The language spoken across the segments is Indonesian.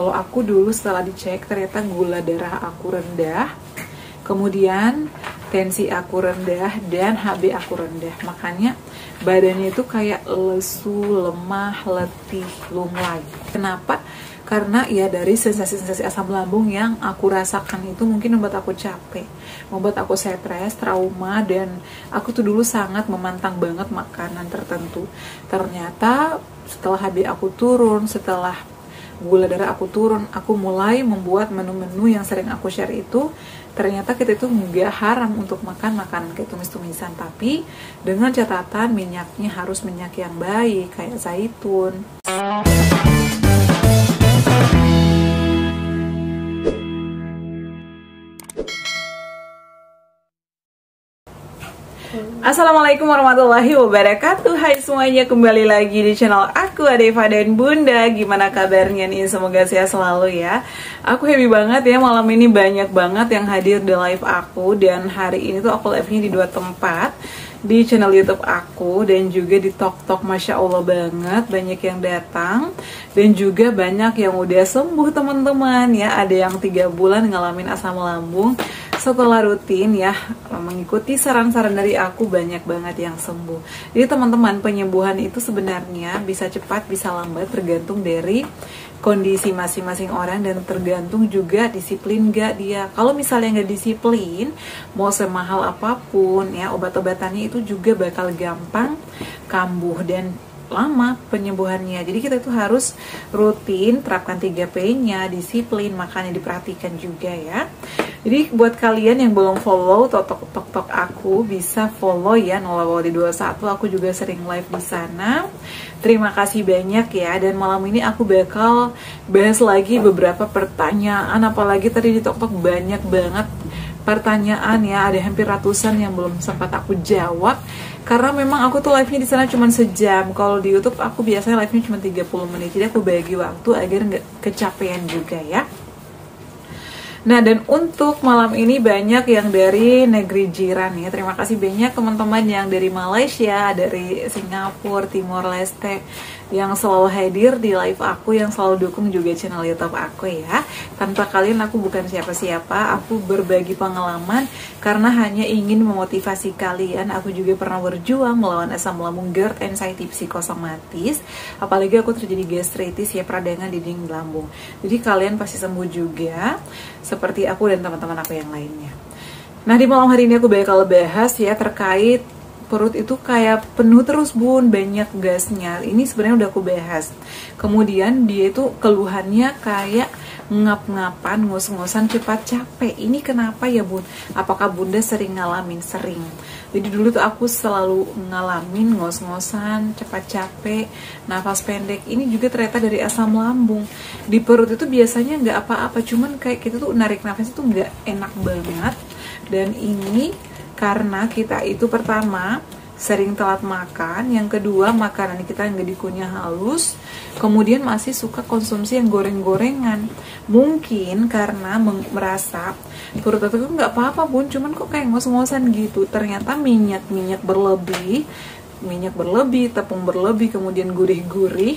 kalau aku dulu setelah dicek ternyata gula darah aku rendah, kemudian tensi aku rendah, dan HB aku rendah. Makanya badannya itu kayak lesu, lemah, letih, lunglai. Kenapa? Karena ya dari sensasi-sensasi asam lambung yang aku rasakan itu mungkin membuat aku capek, membuat aku stres, trauma, dan aku tuh dulu sangat memantang banget makanan tertentu. Ternyata setelah HB aku turun, setelah gula darah aku turun, aku mulai membuat menu-menu yang sering aku share itu. Ternyata kita itu nggak haram untuk makan makanan kayak tumis-tumisan, tapi dengan catatan minyaknya harus minyak yang baik kayak zaitun. Assalamualaikum warahmatullahi wabarakatuh. Hai semuanya, kembali lagi di channel aku, Adeva dan Bunda. Gimana kabarnya nih? Semoga sehat selalu ya. Aku happy banget ya, malam ini banyak banget yang hadir di live aku. Dan hari ini tuh aku live-nya di dua tempat, di channel YouTube aku dan juga di TokTok. Masya Allah banget, banyak yang datang dan juga banyak yang udah sembuh teman-teman ya. Ada yang 3 bulan ngalamin asam lambung setelah rutin ya mengikuti saran-saran dari aku, banyak banget yang sembuh. Jadi teman-teman, penyembuhan itu sebenarnya bisa cepat bisa lambat tergantung dari kondisi masing-masing orang dan tergantung juga disiplin gak dia. Kalau misalnya nggak disiplin, mau semahal apapun ya obat-obatannya itu juga bakal gampang kambuh dan lama penyembuhannya. Jadi kita itu harus rutin terapkan 3P-nya, disiplin, makanya diperhatikan juga ya. Jadi buat kalian yang belum follow TokTok aku, bisa follow ya, 021. Aku juga sering live di sana. Terima kasih banyak ya. Dan malam ini aku bakal bahas lagi beberapa pertanyaan, apalagi tadi di TokTok banyak banget pertanyaan ya, ada hampir ratusan yang belum sempat aku jawab karena memang aku tuh live-nya di sana cuma sejam. Kalau di YouTube aku biasanya live-nya cuma 30 menit. Jadi aku bagi waktu agar nggak kecapean juga ya. Nah, dan untuk malam ini banyak yang dari negeri jiran ya. Terima kasih banyak teman-teman yang dari Malaysia, dari Singapura, Timor Leste yang selalu hadir di live aku, yang selalu dukung juga channel YouTube aku ya. Tanpa kalian aku bukan siapa-siapa. Aku berbagi pengalaman karena hanya ingin memotivasi kalian. Aku juga pernah berjuang melawan asam lambung, GERD, anxiety psikosomatis. Apalagi aku terjadi gastritis ya, peradangan di dinding lambung. Jadi kalian pasti sembuh juga seperti aku dan teman-teman aku yang lainnya. Nah, di malam hari ini aku bakal bahas ya terkait perut itu kayak penuh terus bun, banyak gasnya. Ini sebenarnya udah aku bahas. Kemudian dia itu keluhannya kayak ngap-ngapan, ngos-ngosan, cepat capek. Ini kenapa ya bun? Apakah bunda sering ngalamin? Sering. Jadi dulu tuh aku selalu ngalamin ngos-ngosan, cepat capek, nafas pendek. Ini juga ternyata dari asam lambung. Di perut itu biasanya nggak apa-apa, cuman kayak kita tuh narik nafas itu nggak enak banget. Dan ini karena kita itu pertama sering telat makan, yang kedua makanan kita nggak dikunyah halus, kemudian masih suka konsumsi yang goreng-gorengan. Mungkin karena merasa perut itu nggak apa-apa bun, cuman kok kayak ngos-ngosan gitu. Ternyata minyak berlebih, tepung berlebih, kemudian gurih-gurih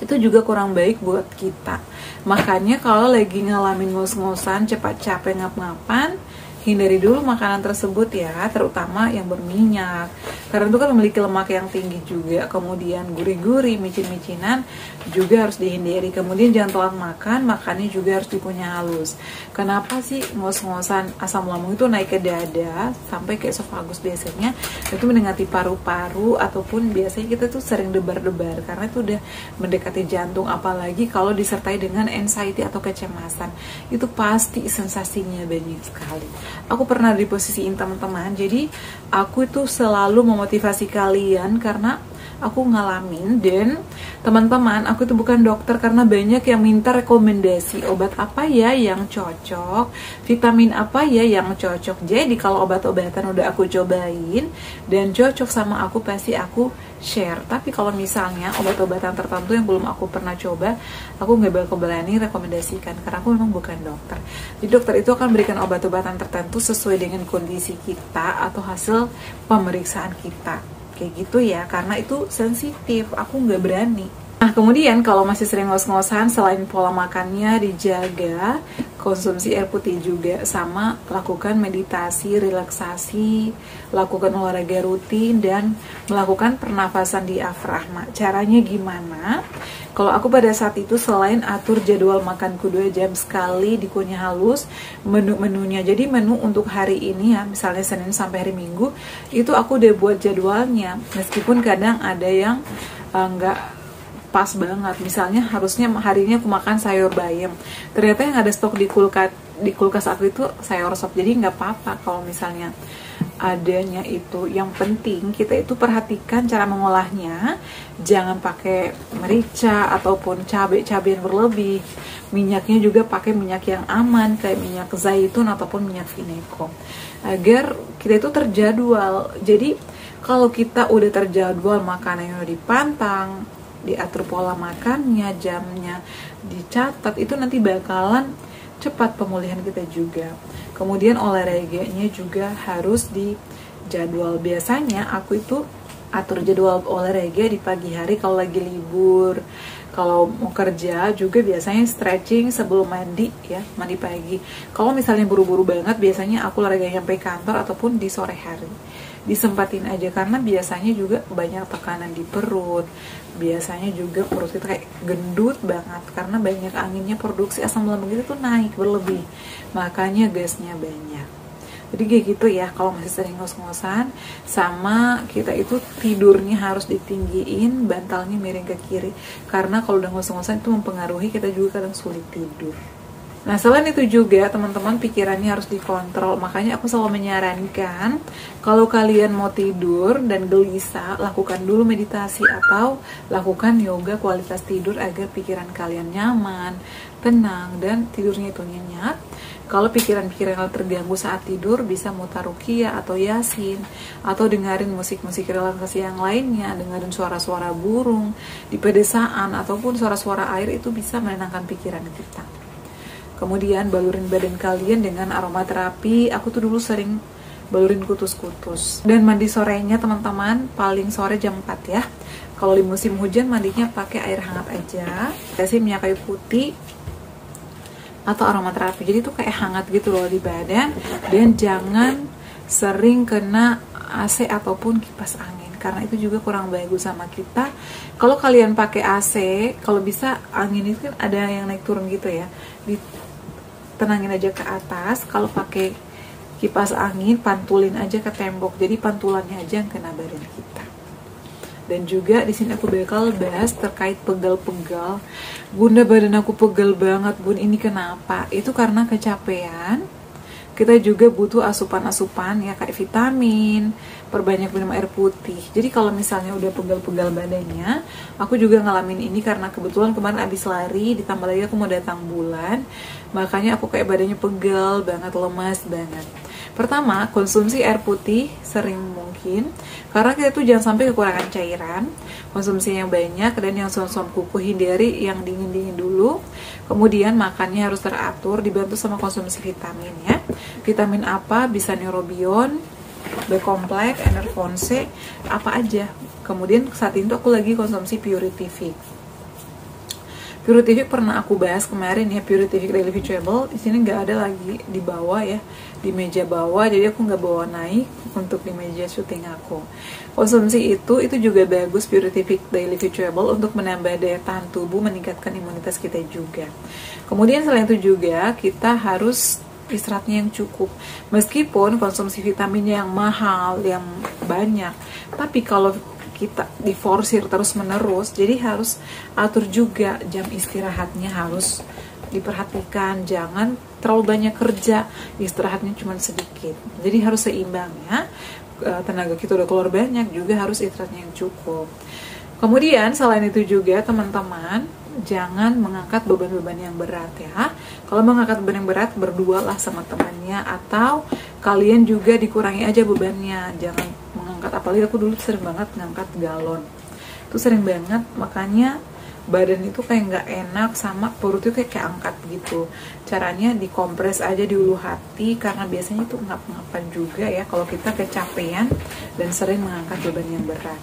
itu juga kurang baik buat kita. Makanya kalau lagi ngalamin ngos-ngosan, cepat capek, ngap-ngapan, hindari dulu makanan tersebut ya, terutama yang berminyak karena itu kan memiliki lemak yang tinggi juga. Kemudian gurih-gurih, micin-micinan juga harus dihindari. Kemudian jangan telat makan, makannya juga harus dikunyah halus. Kenapa sih ngos-ngosan asam lambung itu naik ke dada sampai ke esofagus? Biasanya itu mendekati paru-paru, ataupun biasanya kita tuh sering debar-debar karena itu udah mendekati jantung. Apalagi kalau disertai dengan anxiety atau kecemasan, itu pasti sensasinya banyak sekali. Aku pernah di posisiin teman-teman, jadi aku itu selalu memotivasi kalian karena aku ngalamin. Dan teman-teman, aku itu bukan dokter karena banyak yang minta rekomendasi obat apa ya yang cocok, vitamin apa ya yang cocok. Jadi kalau obat-obatan udah aku cobain dan cocok sama aku, pasti aku share. Tapi kalau misalnya obat-obatan tertentu yang belum aku pernah coba, aku nggak bakal berani rekomendasikan karena aku memang bukan dokter. Jadi dokter itu akan berikan obat-obatan tertentu sesuai dengan kondisi kita atau hasil pemeriksaan kita, kayak gitu ya. Karena itu sensitif, aku nggak berani Nah, kemudian kalau masih sering ngos-ngosan, selain pola makannya dijaga, konsumsi air putih juga, sama lakukan meditasi, relaksasi, lakukan olahraga rutin, dan melakukan pernafasan diafragma. Caranya gimana? Kalau aku pada saat itu selain atur jadwal makanku 2 jam sekali, dikunyah halus, menu-menunya. Jadi menu untuk hari ini ya, misalnya Senin sampai hari Minggu, itu aku udah buat jadwalnya. Meskipun kadang ada yang nggak pas banget, misalnya harusnya hari ini aku makan sayur bayam, ternyata yang ada stok di kulkas aku itu sayur sop. Jadi nggak apa-apa kalau misalnya adanya itu. Yang penting kita itu perhatikan cara mengolahnya, jangan pakai merica ataupun cabai yang berlebih. Minyaknya juga pakai minyak yang aman kayak minyak zaitun ataupun minyak vineko, agar kita itu terjadwal. Jadi kalau kita udah terjadwal, makanannya udah dipantang, diatur pola makannya, jamnya dicatat, itu nanti bakalan cepat pemulihan kita juga. Kemudian olahraganya juga harus dijadwal. Biasanya aku itu atur jadwal olahraga di pagi hari kalau lagi libur. Kalau mau kerja juga biasanya stretching sebelum mandi ya, mandi pagi. Kalau misalnya buru-buru banget, biasanya aku olahraga sampai kantor ataupun di sore hari. Disempatin aja, karena biasanya juga banyak tekanan di perut, biasanya juga perut kita kayak gendut banget karena banyak anginnya, produksi asam lambung itu tuh naik berlebih, makanya gasnya banyak. Jadi kayak gitu ya kalau masih sering ngos-ngosan. Sama kita itu tidurnya harus ditinggiin, bantalnya miring ke kiri, karena kalau udah ngos-ngosan itu mempengaruhi kita juga kadang sulit tidur. Nah, selain itu juga teman-teman, pikirannya harus dikontrol. Makanya aku selalu menyarankan kalau kalian mau tidur dan gelisah, lakukan dulu meditasi atau lakukan yoga kualitas tidur agar pikiran kalian nyaman, tenang, dan tidurnya itu nyenyak. Kalau pikiran-pikiran terganggu saat tidur, bisa mutar ruqyah atau yasin, atau dengerin musik-musik relaksasi yang lainnya, dengerin suara-suara burung di pedesaan ataupun suara-suara air, itu bisa menenangkan pikiran kita. Kemudian balurin badan kalian dengan aromaterapi. Aku tuh dulu sering balurin kutus-kutus. Dan mandi sorenya teman-teman, paling sore jam 4 ya. Kalau di musim hujan mandinya pakai air hangat aja. Kasih minyak kayu putih atau aromaterapi. Jadi tuh kayak hangat gitu loh di badan. Dan jangan sering kena AC ataupun kipas angin, karena itu juga kurang bagus sama kita. Kalau kalian pakai AC, kalau bisa angin itu kan ada yang naik turun gitu ya, tenangin aja ke atas. Kalau pakai kipas angin, pantulin aja ke tembok, jadi pantulannya aja yang kena badan kita. Dan juga di sini aku bakal bahas terkait pegal-pegal. Bunda, badan aku pegal banget bun, ini kenapa? Itu karena kecapean. Kita juga butuh asupan-asupan ya, kayak vitamin, perbanyak minum air putih. Jadi kalau misalnya udah pegal-pegal badannya, aku juga ngalamin ini karena kebetulan kemarin abis lari, ditambah lagi aku mau datang bulan, makanya aku kayak badannya pegal banget, lemas banget. Pertama, konsumsi air putih sering mungkin, karena kita tuh jangan sampai kekurangan cairan. Konsumsi yang banyak, dan yang suam-suam kuku hindari yang dingin-dingin dulu. Kemudian makannya harus teratur, dibantu sama konsumsi vitamin ya. Vitamin apa? Bisa neurobion, B-kompleks, enervon C, apa aja. Kemudian saat itu aku lagi konsumsi Purific. Purific pernah aku bahas kemarin ya, Purific Daily Vegetable. Di sini nggak ada lagi di bawah ya, di meja bawah, jadi aku nggak bawa naik untuk di meja syuting aku. Konsumsi itu juga bagus, Purific Daily Vegetable, untuk menambah daya tahan tubuh, meningkatkan imunitas kita juga. Kemudian selain itu juga kita harus istirahatnya yang cukup. Meskipun konsumsi vitaminnya yang mahal, yang banyak, tapi kalau kita diforsir terus menerus, jadi harus atur juga jam istirahatnya, harus diperhatikan. Jangan terlalu banyak kerja, istirahatnya cuma sedikit. Jadi harus seimbang ya. Tenaga kita udah keluar banyak, juga harus istirahatnya yang cukup. Kemudian selain itu juga teman-teman, jangan mengangkat beban-beban yang berat ya. Kalau mengangkat beban yang berat, berdua lah sama temannya, atau kalian juga dikurangi aja bebannya. Jangan mengangkat, apalagi aku dulu sering banget ngangkat galon, itu sering banget, makanya badan itu kayak nggak enak, sama perut itu kayak angkat gitu. Caranya dikompres aja di ulu hati, karena biasanya itu ngap-ngapan juga ya kalau kita kecapean dan sering mengangkat beban yang berat.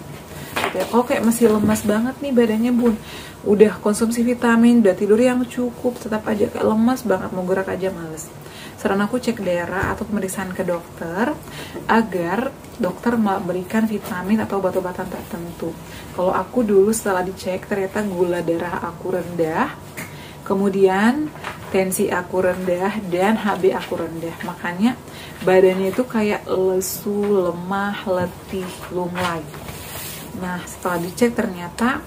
gitu ya. Kalau kayak masih lemas banget nih badannya bun, udah konsumsi vitamin, udah tidur yang cukup, tetap aja kayak lemas banget, mau gerak aja males. Saran aku cek darah atau pemeriksaan ke dokter agar dokter memberikan vitamin atau obat-obatan tertentu. Kalau aku dulu setelah dicek ternyata gula darah aku rendah, kemudian tensi aku rendah, dan HB aku rendah. Makanya badannya itu kayak lesu, lemah, letih, lunglai. Nah setelah dicek ternyata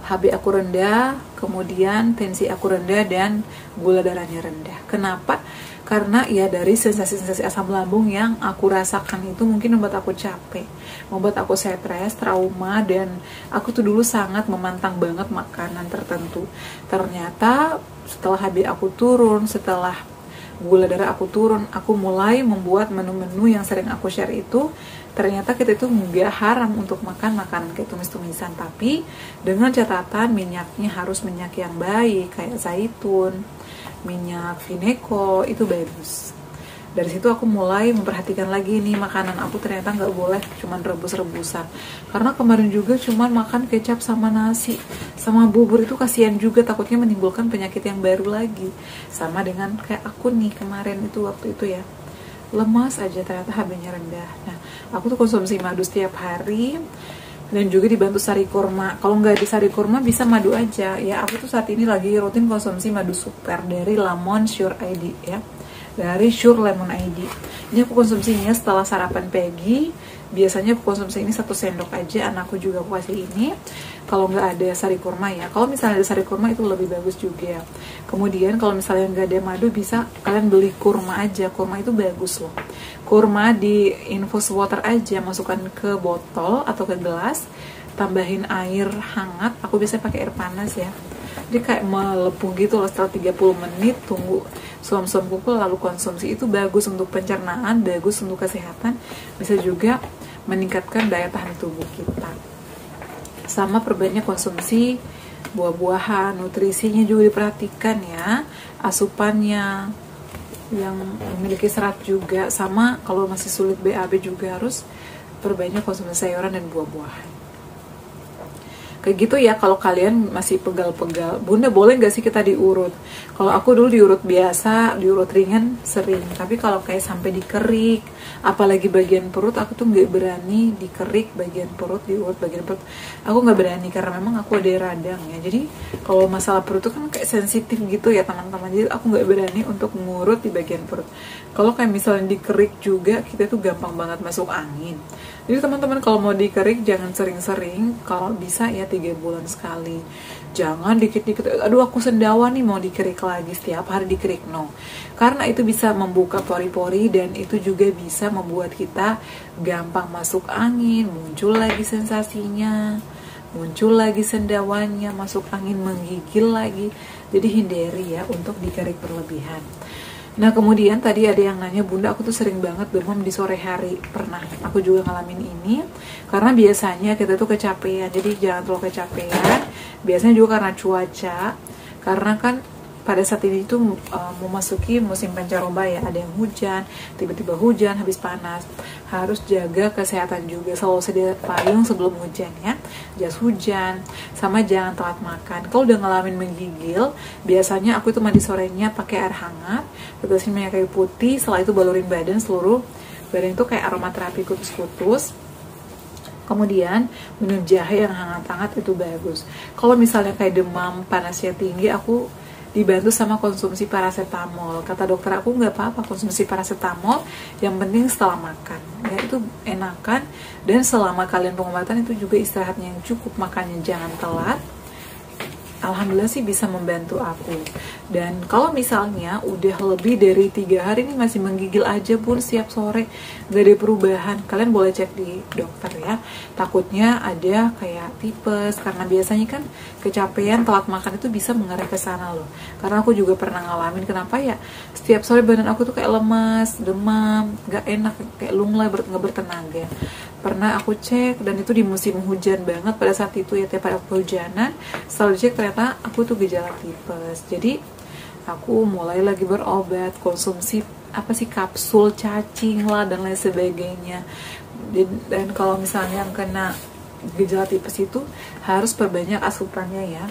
HB aku rendah, kemudian tensi aku rendah, dan gula darahnya rendah. Kenapa? Karena ya dari sensasi-sensasi asam lambung yang aku rasakan itu mungkin membuat aku capek, membuat aku stres, trauma, dan aku tuh dulu sangat memantang banget makanan tertentu. Ternyata setelah HB aku turun, setelah gula darah aku turun, aku mulai membuat menu-menu yang sering aku share itu. Ternyata kita itu nggak haram untuk makan makanan kayak tumis-tumisan, tapi dengan catatan minyaknya harus minyak yang baik kayak zaitun, minyak vineko, itu bagus. Dari situ aku mulai memperhatikan lagi nih makanan aku ternyata nggak boleh cuman rebus-rebusan. Karena kemarin juga cuman makan kecap sama nasi sama bubur, itu kasihan juga, takutnya menimbulkan penyakit yang baru lagi. Sama dengan kayak aku nih kemarin itu, waktu itu ya lemas aja ternyata HB-nya rendah. Nah aku tuh konsumsi madu setiap hari dan juga dibantu sari kurma. Kalau nggak di sari kurma bisa madu aja ya. Aku tuh saat ini lagi rutin konsumsi madu super dari Lemon Sure ID ya, dari Sure Lemon ID. Ini aku konsumsinya setelah sarapan pagi. Biasanya aku konsumsi ini 1 sendok aja, anakku juga aku kasih ini. Kalau nggak ada sari kurma ya, kalau misalnya ada sari kurma itu lebih bagus juga ya. Kemudian kalau misalnya nggak ada madu, bisa kalian beli kurma aja, kurma itu bagus loh. Kurma di infus water aja, masukkan ke botol atau ke gelas, tambahin air hangat, aku biasanya pakai air panas ya. Jadi kayak melepuh gitu loh, setelah 30 menit tunggu suam-suam pupul lalu konsumsi. Itu bagus untuk pencernaan, bagus untuk kesehatan, bisa juga meningkatkan daya tahan tubuh kita. Sama perbanyak konsumsi buah-buahan, nutrisinya juga diperhatikan ya, asupannya yang memiliki serat juga. Sama kalau masih sulit BAB juga harus perbanyak konsumsi sayuran dan buah-buahan. Kayak gitu ya. Kalau kalian masih pegal-pegal, bunda boleh nggak sih kita diurut? Kalau aku dulu diurut biasa, diurut ringan sering, tapi kalau kayak sampai dikerik, apalagi bagian perut, aku tuh nggak berani dikerik bagian perut, diurut bagian perut, aku nggak berani karena memang aku ada radang ya. Jadi kalau masalah perut tuh kan kayak sensitif gitu ya teman-teman, jadi aku nggak berani untuk ngurut di bagian perut. Kalau kayak misalnya dikerik juga, kita tuh gampang banget masuk angin. Jadi teman-teman kalau mau dikerik jangan sering-sering, kalau bisa ya 3 bulan sekali. Jangan dikit-dikit, aduh aku sendawa nih mau dikerik lagi, setiap hari dikerik, no. Karena itu bisa membuka pori-pori dan itu juga bisa membuat kita gampang masuk angin, muncul lagi sensasinya, muncul lagi sendawanya, masuk angin, menggigil lagi. Jadi hindari ya untuk dikerik berlebihan. Nah kemudian tadi ada yang nanya, bunda aku tuh sering banget demam di sore hari. Pernah, aku juga ngalamin ini. Karena biasanya kita tuh kecapean, jadi jangan terlalu kecapean. Biasanya juga karena cuaca. Karena kan pada saat ini tuh memasuki musim pancaroba ya, ada yang hujan, tiba-tiba hujan, habis panas. Harus jaga kesehatan juga, selalu sedia payung sebelum hujan ya, jas hujan, sama jangan telat makan. Kalau udah ngalamin menggigil, biasanya aku itu mandi sorenya pakai air hangat, tetesin minyak kayu putih, setelah itu balurin badan, seluruh badan itu kayak aromaterapi kutus-kutus. Kemudian minum jahe yang hangat-hangat, itu bagus. Kalau misalnya kayak demam, panasnya tinggi, aku dibantu sama konsumsi paracetamol. Kata dokter aku nggak apa-apa konsumsi paracetamol, yang penting setelah makan ya, itu enakan. Dan selama kalian pengobatan itu juga istirahatnya yang cukup, makannya jangan telat. Alhamdulillah sih bisa membantu aku. Dan kalau misalnya udah lebih dari 3 hari ini masih menggigil aja pun setiap sore, gak ada perubahan, kalian boleh cek di dokter ya. Takutnya ada kayak tipes, karena biasanya kan kecapean, telat makan itu bisa mengarah ke sana loh. Karena aku juga pernah ngalamin, kenapa ya setiap sore badan aku tuh kayak lemas, demam, gak enak, kayak lunglai, gak bertenaga. Pernah aku cek, dan itu di musim hujan banget pada saat itu ya, tiap hari kehujanan. Setelah dicek ternyata aku tuh gejala tipes. Jadi aku mulai lagi berobat, konsumsi apa sih, kapsul cacing lah dan lain sebagainya. Dan kalau misalnya yang kena gejala tipes itu harus perbanyak asupannya ya,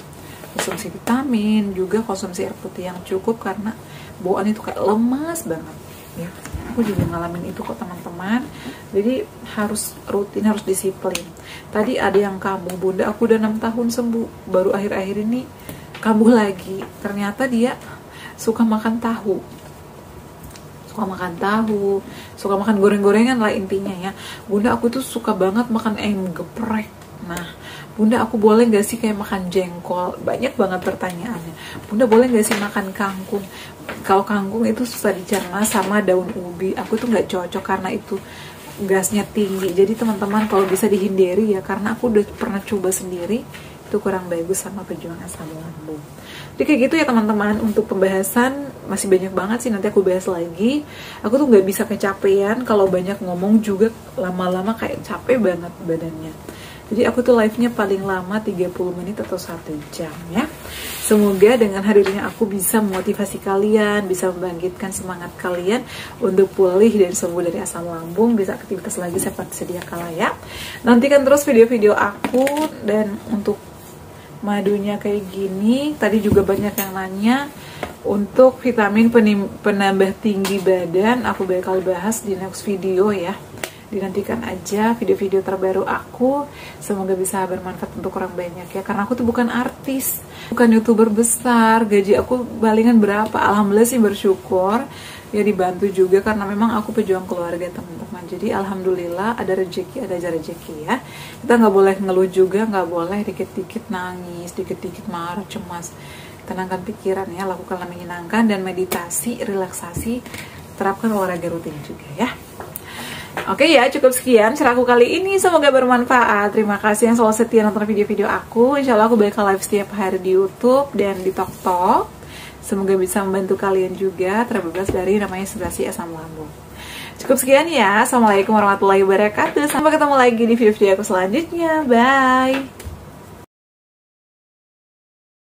konsumsi vitamin, juga konsumsi air putih yang cukup karena bawaan itu kayak lemas banget ya. Aku juga ngalamin itu kok teman-teman. Jadi harus rutin, harus disiplin. Tadi ada yang kambuh, bunda aku udah 6 tahun sembuh, baru akhir-akhir ini kambuh lagi. Ternyata dia suka makan tahu, suka makan goreng-gorengan lah intinya ya. Bunda aku tuh suka banget makan ayam geprek. Nah bunda aku boleh gak sih kayak makan jengkol? Banyak banget pertanyaannya. Bunda boleh gak sih makan kangkung? Kalau kangkung itu susah dicerna sama daun ubi, aku tuh nggak cocok karena itu gasnya tinggi. Jadi teman-teman kalau bisa dihindari ya, karena aku udah pernah coba sendiri, itu kurang bagus sama pejuang asam lambung. Jadi kayak gitu ya teman-teman. Untuk pembahasan masih banyak banget sih, nanti aku bahas lagi. Aku tuh nggak bisa kecapean kalau banyak ngomong juga, lama-lama kayak capek banget badannya. Jadi aku tuh live-nya paling lama 30 menit atau 1 jam ya. Semoga dengan hadirnya aku bisa memotivasi kalian, bisa membangkitkan semangat kalian untuk pulih dan sembuh dari asam lambung, bisa aktivitas lagi seperti sedia kala ya. Nantikan terus video-video aku. Dan untuk madunya kayak gini, tadi juga banyak yang nanya untuk vitamin penambah tinggi badan, aku bakal bahas di next video ya. Dinantikan aja video-video terbaru aku. Semoga bisa bermanfaat untuk orang banyak ya. Karena aku tuh bukan artis, bukan YouTuber besar. Gaji aku palingan berapa? Alhamdulillah sih bersyukur ya, dibantu juga karena memang aku pejuang keluarga teman-teman. Jadi alhamdulillah ada rezeki, ada rezeki ya. Kita nggak boleh ngeluh juga, nggak boleh dikit-dikit nangis, dikit-dikit marah, cemas. Tenangkan pikiran ya, lakukanlah menyenangkan dan meditasi, relaksasi, terapkan olahraga rutin juga ya. Oke ya, cukup sekian ceritaku kali ini, semoga bermanfaat. Terima kasih yang selalu setia nonton video-video aku. Insya Allah aku bakal live setiap hari di YouTube dan di TikTok. Semoga bisa membantu kalian juga terbebas dari namanya segrasi asam lambung. Cukup sekian ya, assalamualaikum warahmatullahi wabarakatuh. Sampai ketemu lagi di video-video aku selanjutnya, bye.